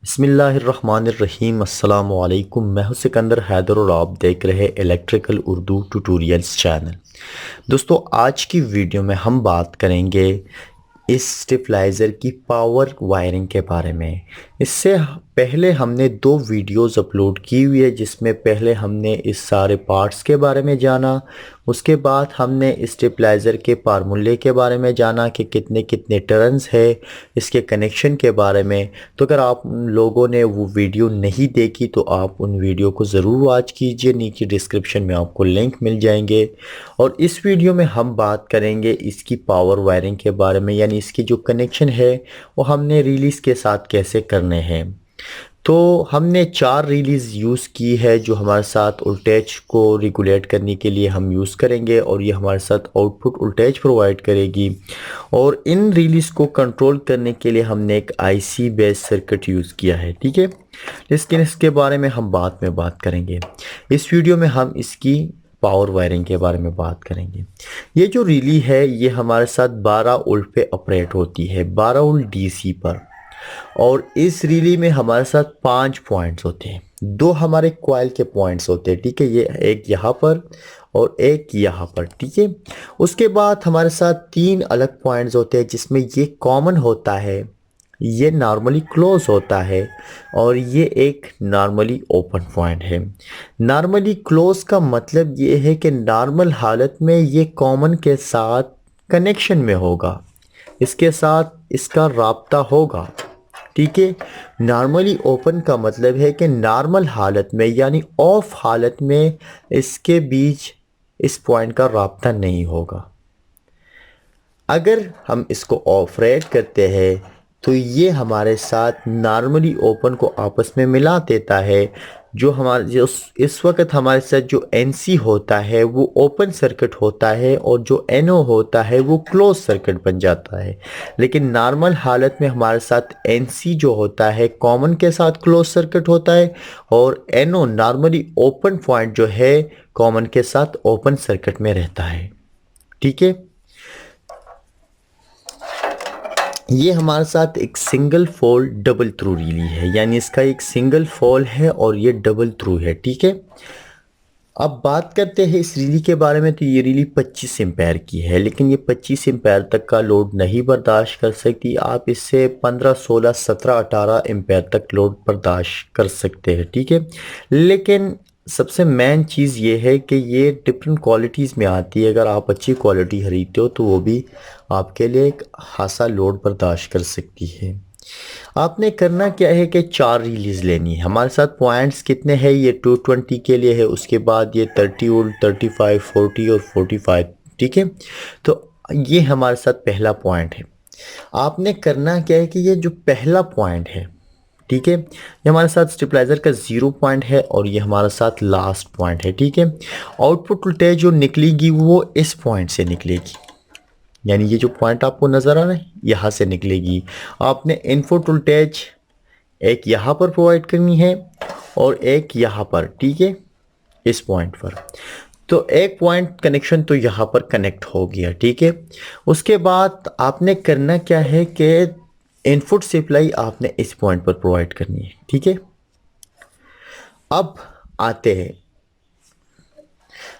बिस्मिल्लाहिर्रहमानिर्रहीम अस्सलाम वालेकुम। मैं हूं सिकंदर हैदर और आप देख रहे इलेक्ट्रिकल उर्दू ट्यूटोरियल्स चैनल। दोस्तों, आज की वीडियो में हम बात करेंगे इस स्टेबलाइज़र की पावर वायरिंग के बारे में। इससे पहले हमने दो वीडियोस अपलोड की हुई है, जिसमें पहले हमने इस सारे पार्ट्स के बारे में जाना, उसके बाद हमने इस स्टेबलाइज़र के फार्मूले के बारे में जाना कि कितने कितने टर्न्स है, इसके कनेक्शन के बारे में। तो अगर आप लोगों ने वो वीडियो नहीं देखी तो आप उन वीडियो को ज़रूर वॉच कीजिए, नीचे डिस्क्रिप्शन में आपको लिंक मिल जाएंगे। और इस वीडियो में हम बात करेंगे इसकी पावर वायरिंग के बारे में, यानी इसकी जो कनेक्शन है वो हमने रिलीज़ के साथ कैसे करने हैं। तो हमने चार रिलीज़ यूज़ की है जो हमारे साथ वोल्टेज को रेगुलेट करने के लिए हम यूज़ करेंगे, और ये हमारे साथ आउटपुट वोल्टेज प्रोवाइड करेगी। और इन रिलीज़ को कंट्रोल करने के लिए हमने एक आईसी बेस्ड सर्किट यूज़ किया है, ठीक है। लेकिन इसके बारे में हम बाद में बात करेंगे। इस वीडियो में हम इसकी पावर वायरिंग के बारे में बात करेंगे। ये जो रिली है ये हमारे साथ 12 वोल्ट पे ऑपरेट होती है, 12 वोल्ट डीसी पर। और इस रिली में हमारे साथ 5 पॉइंट्स होते हैं, दो हमारे कॉइल के पॉइंट्स होते हैं, ठीक है। ये एक यहाँ पर और एक यहाँ पर, ठीक है। उसके बाद हमारे साथ तीन अलग पॉइंट्स होते हैं, जिसमें ये कॉमन होता है, ये नॉर्मली क्लोज होता है, और ये एक नॉर्मली ओपन पॉइंट है। नॉर्मली क्लोज का मतलब ये है कि नॉर्मल हालत में ये कॉमन के साथ कनेक्शन में होगा, इसके साथ इसका राब्ता होगा, ठीक है। नॉर्मली ओपन का मतलब है कि नॉर्मल हालत में यानी ऑफ हालत में इसके बीच इस पॉइंट का राब्ता नहीं होगा। अगर हम इसको ऑफ रेड करते हैं तो ये हमारे साथ नॉर्मली ओपन को आपस में मिला देता है। जो इस वक्त हमारे साथ जो एनसी होता है वो ओपन सर्किट होता है, और जो एनओ होता है वो क्लोज सर्किट बन जाता है। लेकिन नॉर्मल हालत में हमारे साथ एनसी जो होता है कॉमन के साथ क्लोज सर्किट होता है, और एनओ नॉर्मली ओपन पॉइंट जो है कॉमन के साथ ओपन सर्किट में रहता है, ठीक है। ये हमारे साथ एक सिंगल फॉल डबल थ्रू रिली है, यानी इसका एक सिंगल फॉल है और ये डबल थ्रू है, ठीक है। अब बात करते हैं इस रिली के बारे में। तो ये रिली 25 एम्पेयर की है, लेकिन ये 25 एम्पेयर तक का लोड नहीं बर्दाश्त कर सकती। आप इससे 15, 16, 17, 18 एम्पेयर तक लोड बर्दाश्त कर सकते हैं, ठीक है। लेकिन सबसे मेन चीज़ ये है कि ये डिफरेंट क्वालिटीज़ में आती है। अगर आप अच्छी क्वालिटी खरीदते हो तो वो भी आपके लिए एक खासा लोड बर्दाश्त कर सकती है। आपने करना क्या है कि चार रिलीज लेनी है। हमारे साथ पॉइंट्स कितने हैं, ये 220 के लिए है, उसके बाद ये 30 वोल्ट, 35, 40 और 45, ठीक है। तो ये हमारे साथ पहला पॉइंट है। आपने करना क्या है कि ये जो पहला पॉइंट है, ठीक है, ये हमारे साथ स्टेबलाइजर का 0 पॉइंट है, और ये हमारे साथ लास्ट पॉइंट है, ठीक है। आउटपुट वोल्टेज जो निकलेगी वो इस पॉइंट से निकलेगी, यानी ये जो पॉइंट आपको नज़र आ रहा है यहाँ से निकलेगी। आपने इनपुट वोल्टेज एक यहाँ पर प्रोवाइड करनी है और एक यहाँ पर, ठीक है, इस पॉइंट पर। तो एक पॉइंट कनेक्शन तो यहाँ पर कनेक्ट हो गया, ठीक है। उसके बाद आपने करना क्या है कि इनपुट सप्लाई आपने इस पॉइंट पर प्रोवाइड करनी है, ठीक है। अब आते हैं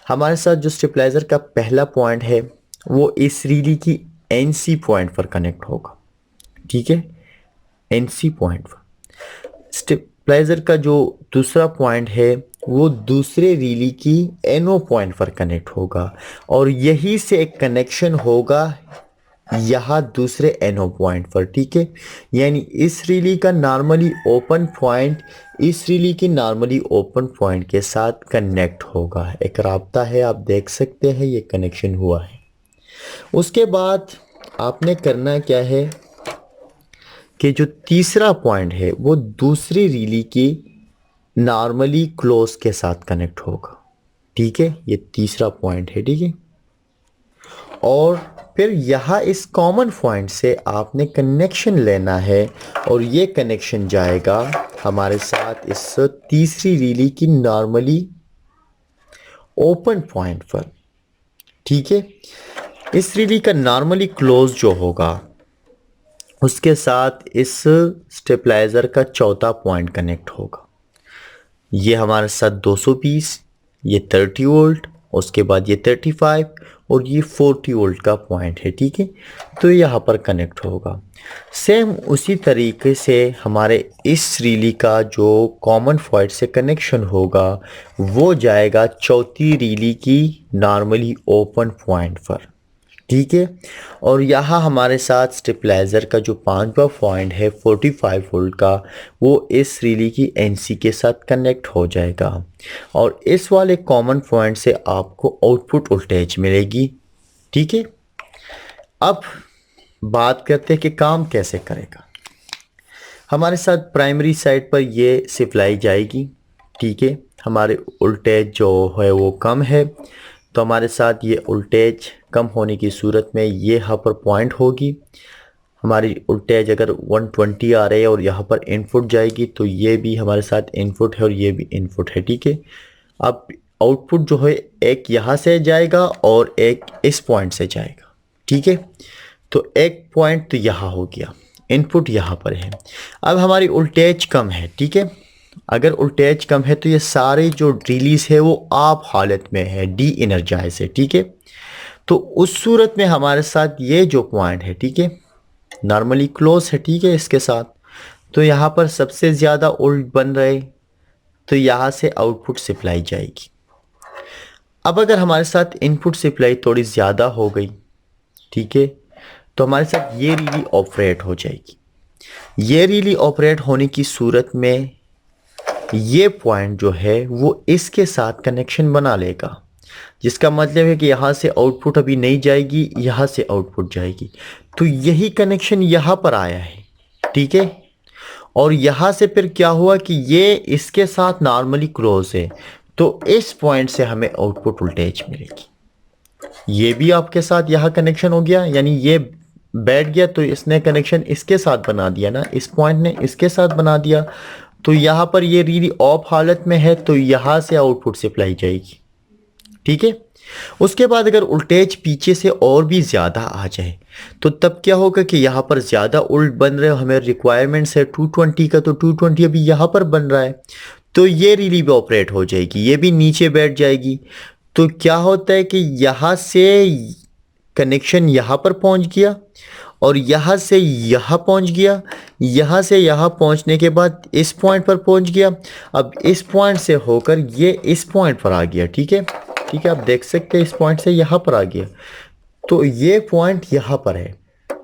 हमारे साथ जो स्टेबलाइजर का पहला पॉइंट है वो इस रिली की एनसी पॉइंट पर कनेक्ट होगा, ठीक है, एनसी पॉइंट पर। स्टेबलाइजर का जो दूसरा पॉइंट है वो दूसरे रिली की एनओ पॉइंट पर कनेक्ट होगा, और यही से एक कनेक्शन होगा यहाँ दूसरे एनओ पॉइंट पर, ठीक है। यानी इस रिली का नॉर्मली ओपन पॉइंट इस रिली की नॉर्मली ओपन पॉइंट के साथ कनेक्ट होगा, एक राब्ता है, आप देख सकते हैं ये कनेक्शन हुआ है। उसके बाद आपने करना क्या है कि जो तीसरा पॉइंट है वो दूसरी रिली की नॉर्मली क्लोज के साथ कनेक्ट होगा, ठीक है, ये तीसरा पॉइंट है, ठीक है। और फिर यहाँ इस कॉमन पॉइंट से आपने कनेक्शन लेना है, और ये कनेक्शन जाएगा हमारे साथ इस तीसरी रिली की नॉर्मली ओपन पॉइंट पर, ठीक है। इस रिली का नॉर्मली क्लोज जो होगा उसके साथ इस स्टेबलाइज़र का चौथा पॉइंट कनेक्ट होगा। ये हमारे साथ 220, ये 30 वोल्ट, उसके बाद ये 35 और ये 40 वोल्ट का पॉइंट है, ठीक है। तो यहाँ पर कनेक्ट होगा। सेम उसी तरीके से हमारे इस रिली का जो कॉमन पॉइंट से कनेक्शन होगा वो जाएगा चौथी रिली की नॉर्मली ओपन पॉइंट पर, ठीक है। और यहाँ हमारे साथ स्टेबलाइज़र का जो पांचवा पॉइंट है 45 वोल्ट का, वो इस रिली की एनसी के साथ कनेक्ट हो जाएगा और इस वाले कॉमन पॉइंट से आपको आउटपुट वोल्टेज मिलेगी, ठीक है। अब बात करते हैं कि काम कैसे करेगा। हमारे साथ प्राइमरी साइड पर ये सप्लाई जाएगी, ठीक है। हमारे वोल्टेज जो है वो कम है, तो हमारे साथ ये वोल्टेज कम होने की सूरत में ये यहाँ पर पॉइंट होगी। हमारी वोल्टेज अगर 120 आ रही है और यहाँ पर इनपुट जाएगी, तो ये भी हमारे साथ इनपुट है और ये भी इनपुट है, ठीक है। अब आउटपुट जो है एक यहाँ से जाएगा और एक इस पॉइंट से जाएगा, ठीक है। तो एक पॉइंट तो यहाँ हो गया, इनपुट यहाँ पर है। अब हमारी वोल्टेज कम है, ठीक है। अगर वोल्टेज कम है तो ये सारे जो रिलीज है वो ऑफ हालत में है, डी एनर्जाइज है, ठीक है। तो उस सूरत में हमारे साथ ये जो पॉइंट है, ठीक है, नॉर्मली क्लोज है, ठीक है, इसके साथ। तो यहाँ पर सबसे ज़्यादा वोल्ट बन रहे, तो यहाँ से आउटपुट सप्लाई जाएगी। अब अगर हमारे साथ इनपुट सप्लाई थोड़ी ज़्यादा हो गई, ठीक है, तो हमारे साथ ये रिली ऑपरेट हो जाएगी। ये रिली ऑपरेट होने की सूरत में ये पॉइंट जो है वो इसके साथ कनेक्शन बना लेगा, जिसका मतलब है कि यहाँ से आउटपुट अभी नहीं जाएगी, यहाँ से आउटपुट जाएगी। तो यही कनेक्शन यहाँ पर आया है, ठीक है। और यहाँ से फिर क्या हुआ कि ये इसके साथ नॉर्मली क्लोज है, तो इस पॉइंट से हमें आउटपुट वोल्टेज मिलेगी। ये भी आपके साथ यहाँ कनेक्शन हो गया, यानी ये बैठ गया तो इसने कनेक्शन इसके साथ बना दिया ना, इस पॉइंट ने इसके साथ बना दिया। तो यहाँ पर ये रिली ऑफ हालत में है, तो यहाँ से आउटपुट सप्लाई जाएगी, ठीक है। उसके बाद अगर वोल्टेज पीछे से और भी ज़्यादा आ जाए, तो तब क्या होगा कि यहाँ पर ज़्यादा वोल्ट बन रहे, हमें रिक्वायरमेंट्स है 220 का, तो 220 अभी यहाँ पर बन रहा है, तो ये रिली भी ऑपरेट हो जाएगी, ये भी नीचे बैठ जाएगी। तो क्या होता है कि यहाँ से कनेक्शन यहाँ पर पहुँच गया और यहाँ से यहाँ पहुँच गया, यहाँ से यहाँ पहुँचने के बाद इस पॉइंट पर पहुँच गया। अब इस पॉइंट से होकर ये इस पॉइंट पर आ गया, ठीक है, ठीक है। आप देख सकते हैं इस पॉइंट से यहाँ पर आ गया, तो ये पॉइंट यहाँ पर है।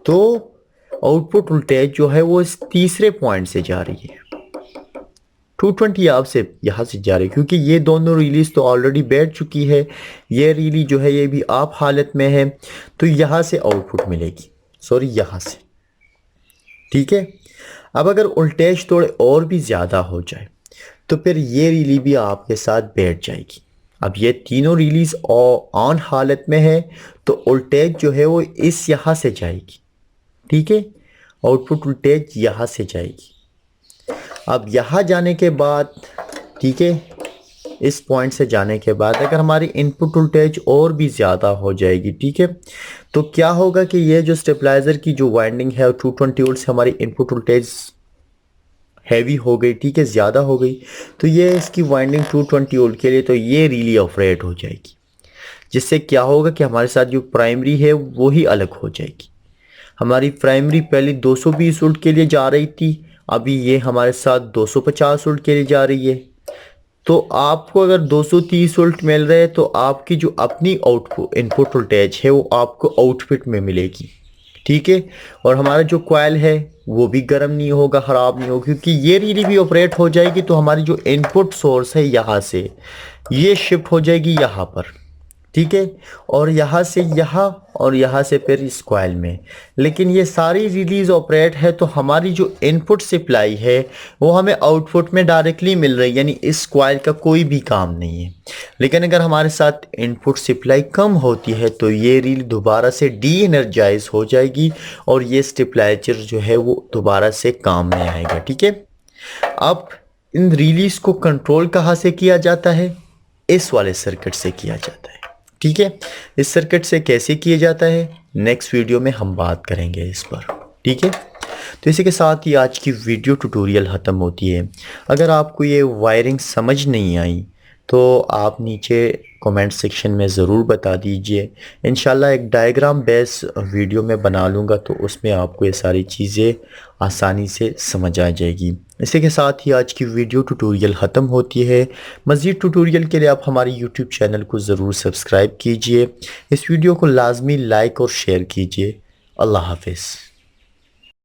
तो आउटपुट वोल्टेज जो है वो इस तीसरे पॉइंट से जा रही है, 220 आपसे यहाँ से जा रही है, क्योंकि ये दोनों रिलीज तो ऑलरेडी बैठ चुकी है। ये रिली जो है ये भी ऑफ हालत में है, तो यहाँ से आउटपुट मिलेगी, सॉरी यहाँ से, ठीक है। अब अगर वोल्टेज थोड़े और भी ज़्यादा हो जाए, तो फिर ये रिली भी आपके साथ बैठ जाएगी। अब ये तीनों रिलीज ऑन हालत में है, तो वोल्टेज जो है वो इस यहाँ से जाएगी, ठीक है। आउटपुट वोल्टेज यहाँ से जाएगी। अब यहाँ जाने के बाद, ठीक है, इस पॉइंट से जाने के बाद अगर हमारी इनपुट वोल्टेज और भी ज़्यादा हो जाएगी, ठीक है, तो क्या होगा कि ये जो स्टेबलाइज़र की जो वाइंडिंग है 220 वोल्ट से हमारी इनपुट वोल्टेज हैवी हो गई, ठीक है, ज़्यादा हो गई, तो ये इसकी वाइंडिंग 220 वोल्ट के लिए, तो ये रिली ऑपरेट हो जाएगी, जिससे क्या होगा कि हमारे साथ जो प्राइमरी है वो ही अलग हो जाएगी। हमारी प्राइमरी पहले 220 वोल्ट के लिए जा रही थी, अभी ये हमारे साथ 250 वोल्ट के लिए जा रही है। तो आपको अगर 230 वोल्ट मिल रहे हैं, तो आपकी जो अपनी आउटपुट इनपुट वोल्टेज है वो आपको आउटपुट में मिलेगी, ठीक है। और हमारा जो कॉइल है वो भी गर्म नहीं होगा, ख़राब नहीं होगा, क्योंकि ये रिली भी ऑपरेट हो जाएगी। तो हमारी जो इनपुट सोर्स है यहाँ से ये शिफ्ट हो जाएगी यहाँ पर, ठीक है, और यहाँ से यहाँ और यहाँ से फिर इस कॉइल में। लेकिन ये सारी रिलीज ऑपरेट है, तो हमारी जो इनपुट सप्लाई है वो हमें आउटपुट में डायरेक्टली मिल रही है, यानी इस कॉइल का कोई भी काम नहीं है। लेकिन अगर हमारे साथ इनपुट सप्लाई कम होती है, तो ये रील दोबारा से डी एनर्जाइज हो जाएगी और ये स्टेबलाइजर जो है वो दोबारा से काम में आएगा, ठीक है। अब इन रिलीज को कंट्रोल कहाँ से किया जाता है? इस वाले सर्किट से किया जाता है, ठीक है। इस सर्किट से कैसे किया जाता है नेक्स्ट वीडियो में हम बात करेंगे इस पर, ठीक है। तो इसी के साथ ही आज की वीडियो ट्यूटोरियल ख़त्म होती है। अगर आपको ये वायरिंग समझ नहीं आई तो आप नीचे कमेंट सेक्शन में ज़रूर बता दीजिए। इंशाल्लाह एक डायग्राम बेस वीडियो में बना लूँगा तो उसमें आपको ये सारी चीज़ें आसानी से समझ आ जाएगी। इसी के साथ ही आज की वीडियो ट्यूटोरियल ख़त्म होती है। मज़ीद ट्यूटोरियल के लिए आप हमारे यूट्यूब चैनल को ज़रूर सब्सक्राइब कीजिए। इस वीडियो को लाजमी लाइक और शेयर कीजिए। अल्लाह हाफ़िज़।